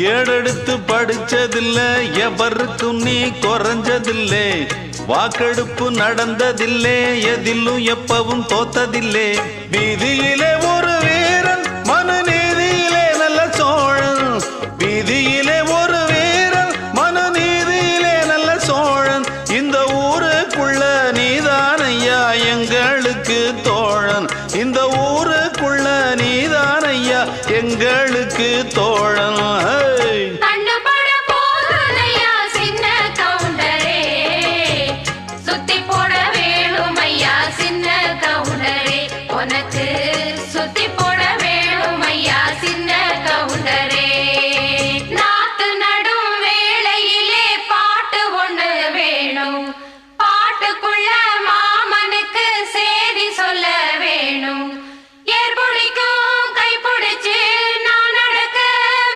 ஏடெடுத்து படிச்சதில்லை எவருக்கும் நீ குறைஞ்சதில்லை வாக்கெடுப்பு நடந்ததில்லை எதிலும் எப்பவும் தோத்ததில்லை வீதியிலே ஒரு வீரன் மனுநீதியிலே நல்ல சோழன் வீதியிலே ஒரு வீரன் மனுநீதியிலே நல்ல சோழன் இந்த ஊருக்குள்ள நீதான் ஐயா எங்களுக்கு தோழன் இந்த ஊருக்குள்ள நீதான் ஐயா எங்களுக்கு தோழன்